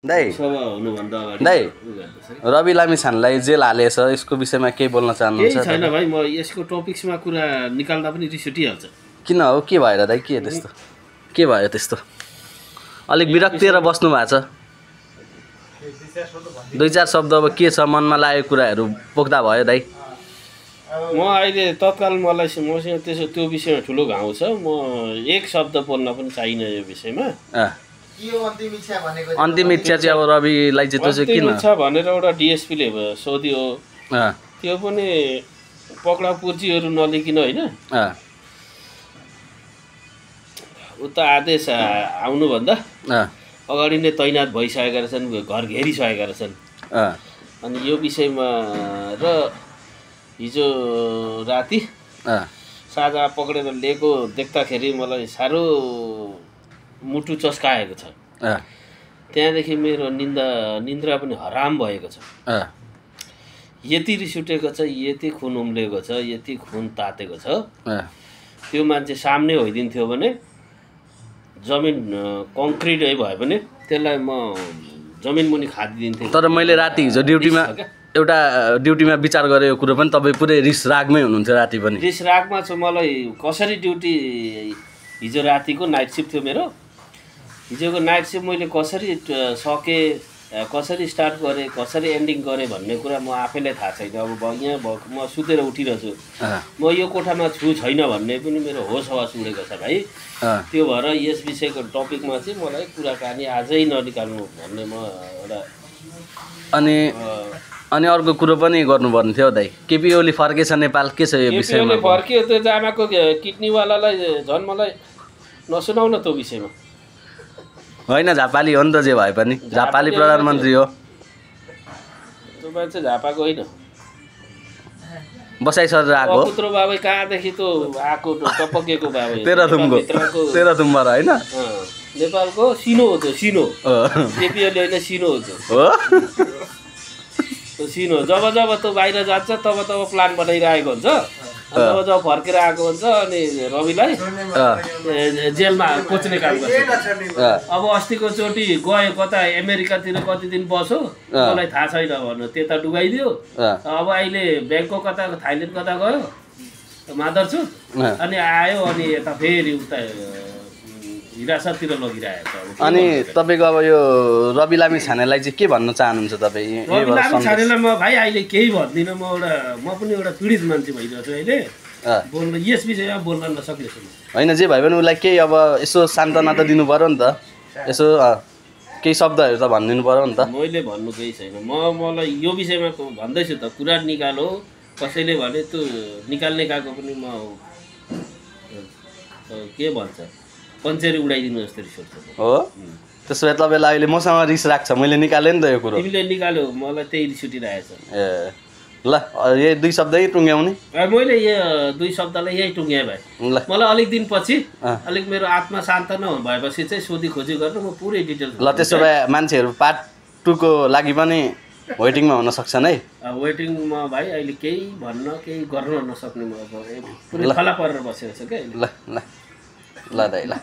दाइ सभा हुनुभन्दा अगाडि दाइ रवि लामिछानेलाई जेल हालेछ यसको विषयमा केही बोल्न चाहनुहुन्छ? केही छैन भाइ, म यसको टपिक्समा कुरा निकाल्दा पनि रिस उठिहाल्छ। किन हो, के भएर दाइ, के त्यस्तो के भयो त्यस्तो? अलिक विरक्तिएर बस्नु भएको छ। दुई चार शब्द अब के छ मनमा लागेको कुराहरू पोख्दा भयो दाइ। म अहिले तत्काल मसँग त्यो विषयमा ठुलो घाउ छ। म एक शब्द बोल्न पनि चाहिन यो विषयमा। अन्तिम इच्छा चाहिँ अब रविलाई चाहिँ त्यो चाहिँ किन इच्छा भनेर एउटा डिएसपीले सोध्यो, त्यो पनि पक्राउ पुर्जीहरू नलिकन होइन, उता आदेश आउनुभन्दा अगाडि नै तैनात भइसकेका रहेछन्, घर घेरिसकेका रहेछन्। अनि यो विषयमा र हिजो राति साझा पक्रेर लिएको देख्दाखेरि मलाई साह्रो मुटु चस्काएको छ। त्यहाँदेखि मेरो निन्द्रा पनि हराम भएको छ। यति रिस उठेको छ, यति खुन उम्लेको छ, यति खुन तातेको छ। त्यो मान्छे सामने होइदिन्थ्यो भने जमिन कङ्क्रिटै भयो भने त्यसलाई म जमिन मुनि खादिदिन्थेँ। तर मैले राति हिजो ड्युटीमा विचार गरेँ यो कुरो पनि, तपाईँ पुरै रिस रागमै हुनुहुन्थ्यो राति पनि। रिस रागमा छु। मलाई कसरी ड्युटी, हिजो रातिको नाइट सिफ्ट थियो मेरो, हिजोको नाइट सिफ्ट मैले कसरी सकेँ, कसरी स्टार्ट गरेँ, कसरी एन्डिङ गरेँ भन्ने कुरा म आफैलाई थाहा छैन। अब यहाँ म सुतेर उठिरहेछु, म यो कोठामा छैन भन्ने पनि मेरो होस हवास उडेको छ भाइ। त्यो भएर यस विषयको टपिकमा चाहिँ मलाई कुराकानी आजै ननिकाल्नु भन्ने म एउटा। अनि अर्को कुरो पनि गर्नुपर्ने थियो दाइ। केपी ओली फर्केछ नेपाल, के छ यो विषयमा? फर्कियो त्यो जामाको किडनीवालालाई झन् मलाई नसुनाउ न त्यो विषयमा। होइन, झापाली हो नि त, जे भए पनि झापाली प्रधानमन्त्री हो। त्यो मान्छे झापाको होइन, बसाइसकेर आएको पुत्र बाबै कहाँदेखि त आएको टपकेको बाबै, तेह्रथुमबाट होइन, नेपालको सिनो हो त्यो, सिनो। केपी ओली होइन, सिनो हो त्यो सिनो। जब त्यो बाहिर जान्छ तब प्लान बनाइरहेको हुन्छ, जब फर्केर आएको हुन्छ अनि रविलाई जेलमा कोच्ने काम गर्छ। अब अस्तिको चोटि गयो कता अमेरिकातिर, कति दिन बस्यो मलाई थाहा छैन भन्नु, त्यता डुबाइदियो। अब अहिले ब्याङ्कक कता, थाइल्यान्ड कता गयो मादरछु, अनि आयो, अनि यता फेरि उता हिरासततिर लगिरहेको छ। अनि तपाईँको अब यो रवि लामिछानेलाई चाहिँ के भन्न चाहनुहुन्छ तपाईँ? रवि लामिछानेलाई म भाइ अहिले केही भन्दिनँ। म पनि एउटा पीडित मान्छे भइरहेको छु अहिले, बोल्न यस विषयमा बोल्न नसक्ने छु। होइन, जे भए पनि उसलाई केही अब यसो सान्त्वना त दिनु पऱ्यो नि त, यसो केही शब्दहरू त भनिदिनु पऱ्यो नि त। मैले भन्नु केही छैन। मलाई यो विषयमा भन्दैछु त, कुरा निकालो। कसैले भने त्यो निकाल्ने गएको पनि म के भन्छ, पञ्चेरी उडाइदिनु जस्तो रिस उठ्छ। हो, त्यसो भए तपाईँलाई अहिले मसँग रिस राख्छ, मैले निकालेँ नि त यो कुरो। तिमीले निकाल्यो, मलाई त्यही रिस उठिरहेछ। ए ल, यही दुई शब्दै टुङ्ग्याउने। मैले यो दुई शब्दलाई यही टुङ्ग्याएँ भाइ। मलाई अलिक दिनपछि अलिक मेरो आत्मा शान्त नभएपछि चाहिँ सोधी खोजी गरेर म पुरै डिटेल्स। ल, त्यसो भए मान्छेहरू पार्ट 2 को लागि पनि वेटिङमा हुन सक्छन् है। वेटिङमा भाइ अहिले केही भन्न, केही गर्न नसक्ने म पुरै खला परेर बसेको छु क्या। ल दाइ, ल।